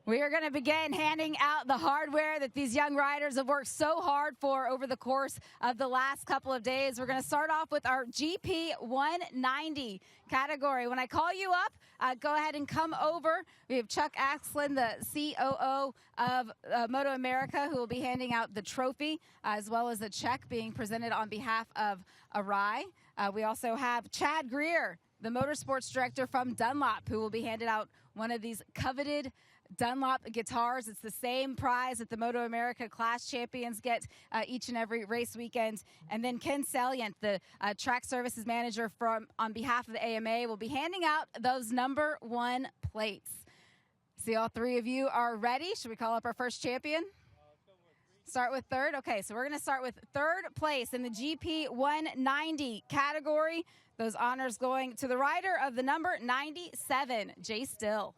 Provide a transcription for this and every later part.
We are going to begin handing out the hardware that these young riders have worked so hard for over the course of the last couple of days. We're going to start off with our GP 190 category. When I call you up, go ahead and come over. We have Chuck Axlin, the COO of MotoAmerica, who will be handing out the trophy, as well as a check being presented on behalf of Arai. We also have Chad Greer, the Motorsports director from Dunlop, who will be handed out one of these coveted Dunlop guitars. It's the same prize that the MotoAmerica class champions get each and every race weekend. And then Ken Salient, the track services manager on behalf of the AMA, will be handing out those #1 plates. See, all three of you are ready. Should we call up our first champion? Start with third? Okay, so we're going to start with third place in the GP 190 category. Those honors going to the rider of the number 97, Jay Still.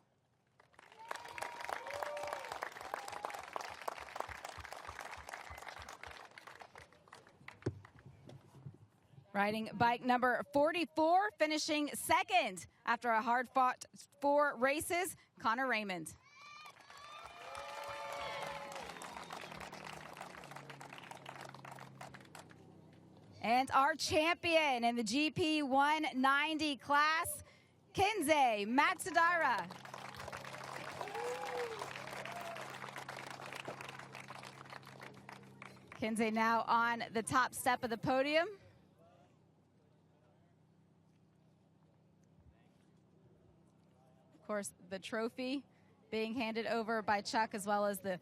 Riding bike number 44, finishing second after a hard-fought 4 races, Connor Raymond. And our champion in the GP 190 class, Kenzei Matsudaira. Kenzei now on the top step of the podium. Of course, the trophy being handed over by Chuck, as well as the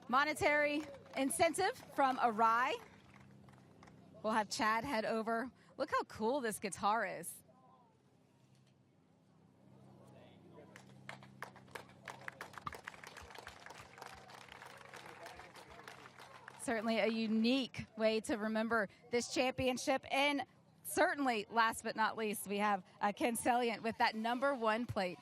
monetary incentive from Arai. We'll have Chad head over. Look how cool this guitar is. Certainly a unique way to remember this championship. And certainly, last but not least, we have Ken Salient with that #1 plate.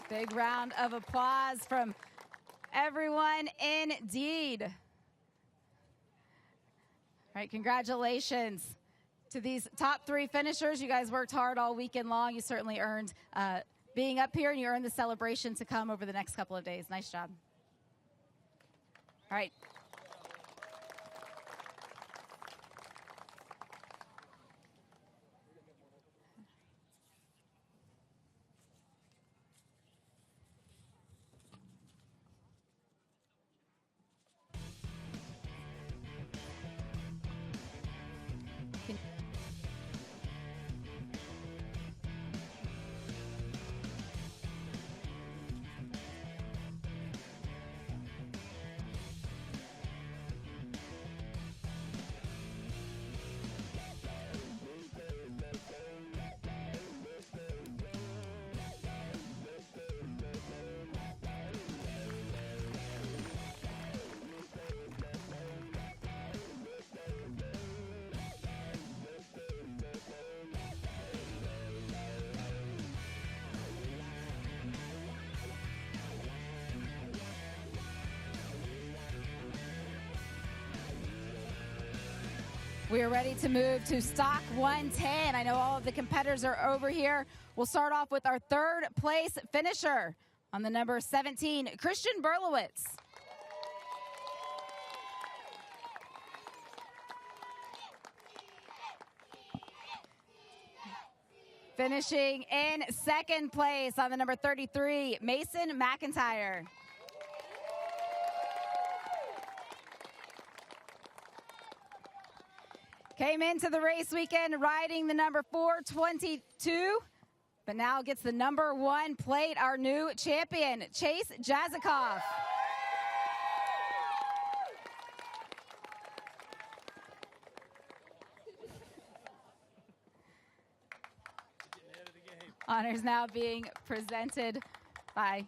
Big round of applause from everyone indeed. All right, congratulations to these top 3 finishers. You guys worked hard all weekend long. You certainly earned being up here, and you earned the celebration to come over the next couple of days. Nice job. All right. We are ready to move to stock 110. I know all of the competitors are over here. We'll start off with our third place finisher on the number 17, Christian Berlowitz. Finishing in second place on the number 33, Mason McIntyre. Came into the race weekend riding the number 422, but now gets the #1 plate, our new champion, Chase Jazikoff. Honors now being presented by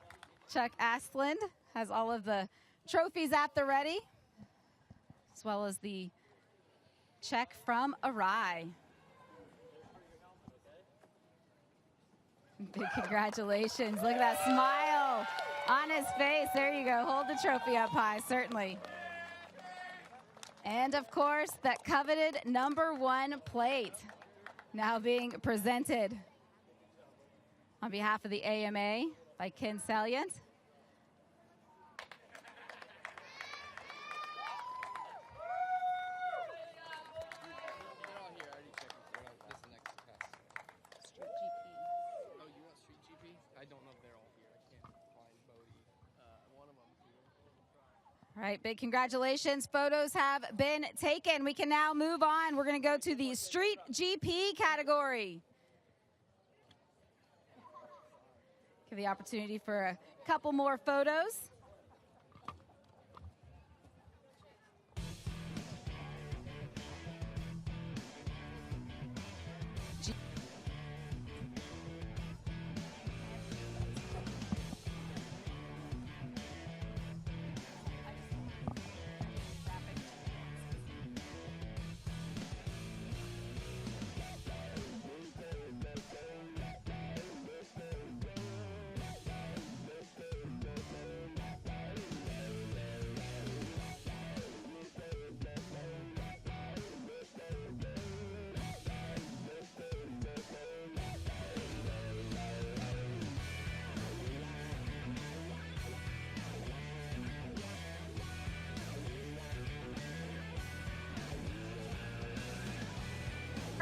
Chuck Asplund. Has all of the trophies at the ready, as well as the check from Arai. Big congratulations. Look at that smile on his face. There you go. Hold the trophy up high, certainly. And of course, that coveted #1 plate now being presented on behalf of the AMA by Ken Salient. All right, big congratulations. Photos have been taken. We can now move on. We're going to go to the Street GP category. Give the opportunity for a couple more photos.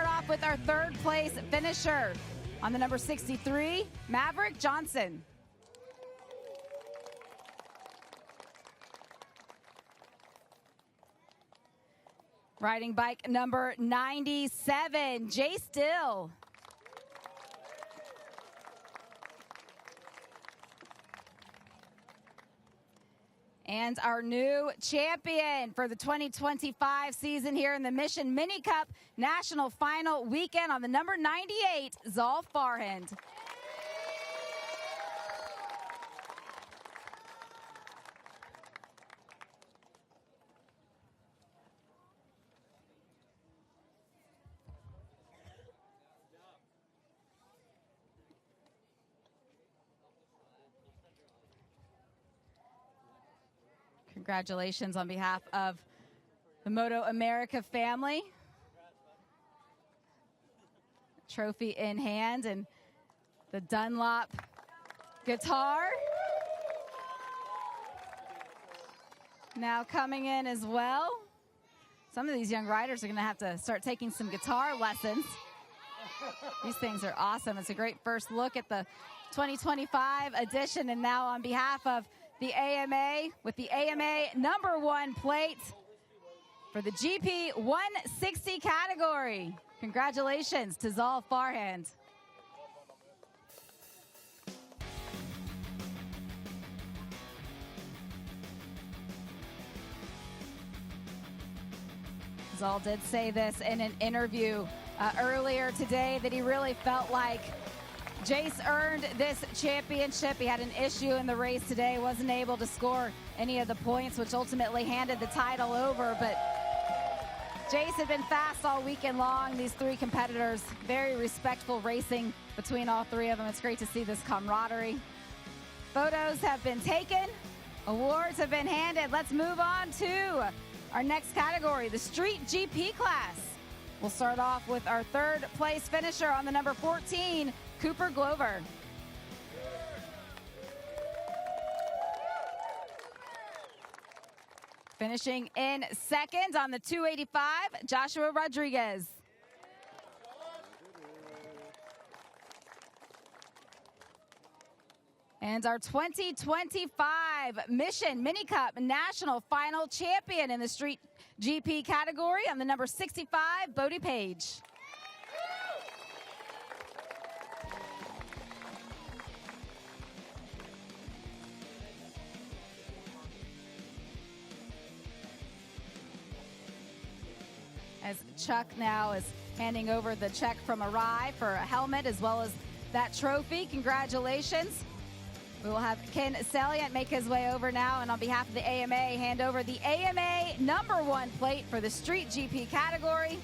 Off with our third place finisher on the number 63, Maverick Johnson. Riding bike number 97, Jay Still. And our new champion for the 2025 season here in the Mission Mini Cup National Final Weekend on the number 98, Zolf Farhand. Congratulations on behalf of the MotoAmerica family. Trophy in hand and the Dunlop guitar now coming in as well. Some of these young riders are going to have to start taking some guitar lessons. These things are awesome. It's a great first look at the 2025 edition. And now on behalf of the AMA, with the AMA #1 plate for the GP 160 category. Congratulations to Zolf Farhand. Zol did say this in an interview earlier today that he really felt like Jace earned this championship. He had an issue in the race today, wasn't able to score any of the points, which ultimately handed the title over. But Jace had been fast all weekend long. These three competitors, very respectful racing between all three of them. It's great to see this camaraderie. Photos have been taken. Awards have been handed. Let's move on to our next category, the Street GP class. We'll start off with our third place finisher on the number 14, Cooper Glover. Finishing in second on the 285, Joshua Rodriguez. And our 2025 Mission Mini Cup National Final Champion in the Street GP category on the number 65, Bodie Page. As Chuck now is handing over the check from Arai for a helmet as well as that trophy. Congratulations. We will have Ken Salient make his way over now, and on behalf of the AMA, hand over the AMA #1 plate for the Street GP category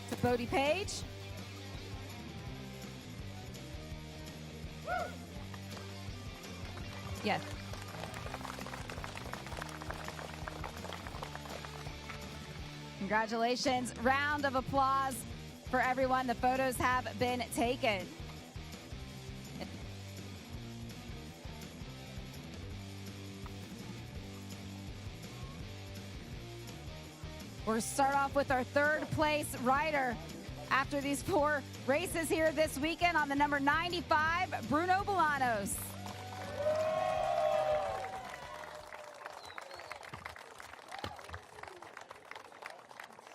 to Bodie Page. Yes. Congratulations. Round of applause for everyone. The photos have been taken. We're going to start off with our third place rider after these 4 races here this weekend on the number 95, Bruno Bolanos.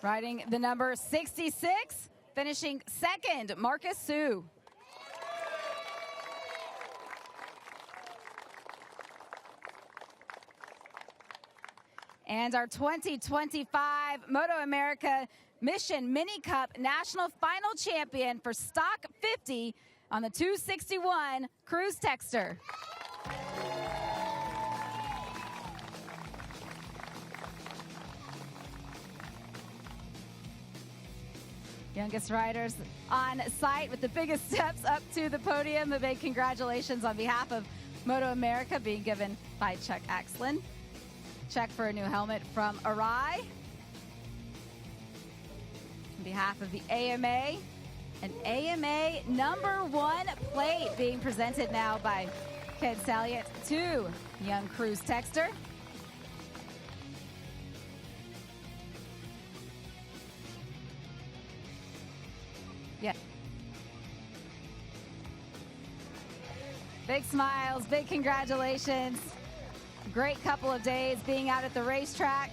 Riding the number 66, finishing second, Marcus Sue. And our 2025 MotoAmerica Mission Mini Cup National Final Champion for Stock 50 on the 261, Cruz Texter. Youngest riders on site with the biggest steps up to the podium. A big congratulations on behalf of MotoAmerica being given by Chuck Axlin. Check for a new helmet from Arai. On behalf of the AMA, an AMA #1 plate being presented now by Ken Salient to young Cruz Texter. Yeah. Big smiles, big congratulations. Great couple of days being out at the racetrack.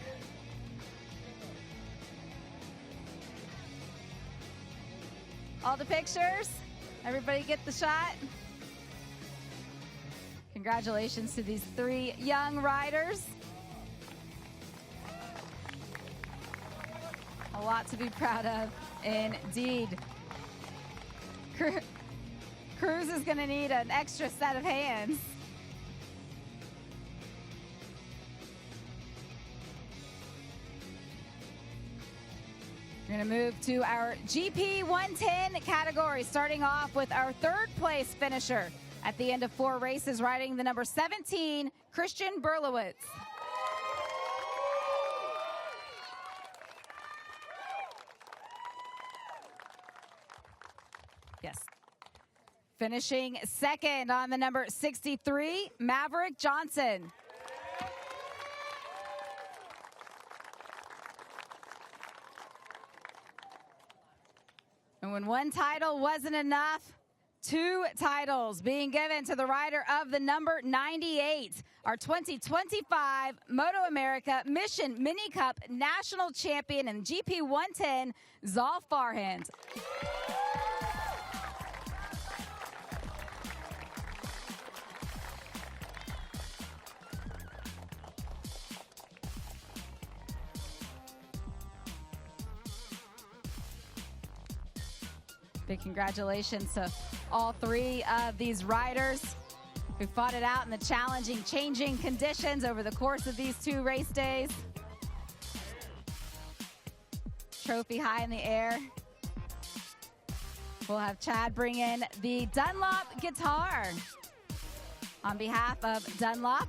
All the pictures. Everybody get the shot. Congratulations to these 3 young riders. A lot to be proud of, indeed. Cruz is going to need an extra set of hands. We're going to move to our GP 110 category, starting off with our third place finisher at the end of 4 races, riding the number 17, Christian Berlowitz. Yes. Finishing second on the number 63, Maverick Johnson. And when 1 title wasn't enough, 2 titles being given to the rider of the number 98, our 2025 MotoAmerica Mission Mini Cup National Champion in GP 110, Zal Farhand. Big congratulations to all 3 of these riders who fought it out in the challenging, changing conditions over the course of these 2 race days. Trophy high in the air. We'll have Chad bring in the Dunlop guitar on behalf of Dunlop.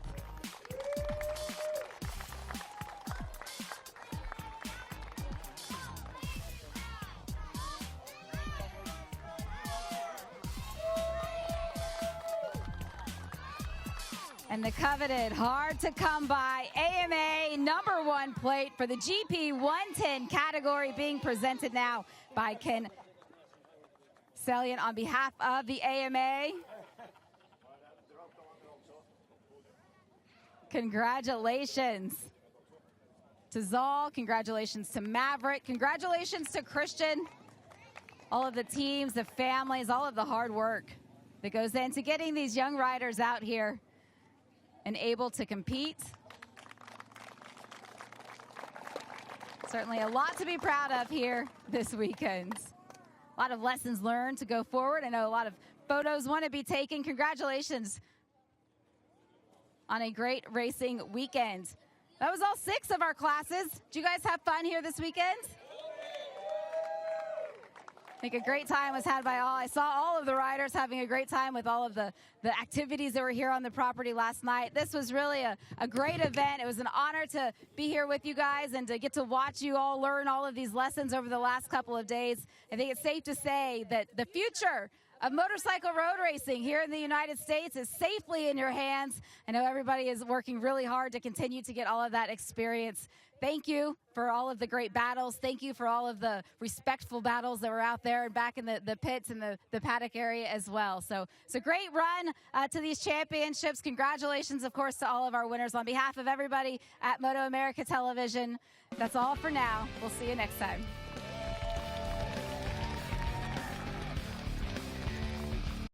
And the coveted, hard to come by AMA #1 plate for the GP 110 category being presented now by Ken Salient on behalf of the AMA. Congratulations to Zal, congratulations to Maverick, congratulations to Christian, all of the teams, the families, all of the hard work that goes into getting these young riders out here and able to compete. Certainly a lot to be proud of here this weekend. A lot of lessons learned to go forward. I know a lot of photos want to be taken. Congratulations on a great racing weekend. That was all 6 of our classes. Did you guys have fun here this weekend? think a great time was had by all. I saw all of the riders having a great time with all of the activities that were here on the property last night. This was really a great event. It was an honor to be here with you guys and to get to watch you all learn all of these lessons over the last couple of days. I think it's safe to say that the future of motorcycle road racing here in the United States is safely in your hands. I know everybody is working really hard to continue to get all of that experience. Thank you for all of the great battles. Thank you for all of the respectful battles that were out there and back in the pits and the paddock area as well. So it's a great run to these championships. Congratulations, of course, to all of our winners. On behalf of everybody at MotoAmerica Television, that's all for now. We'll see you next time.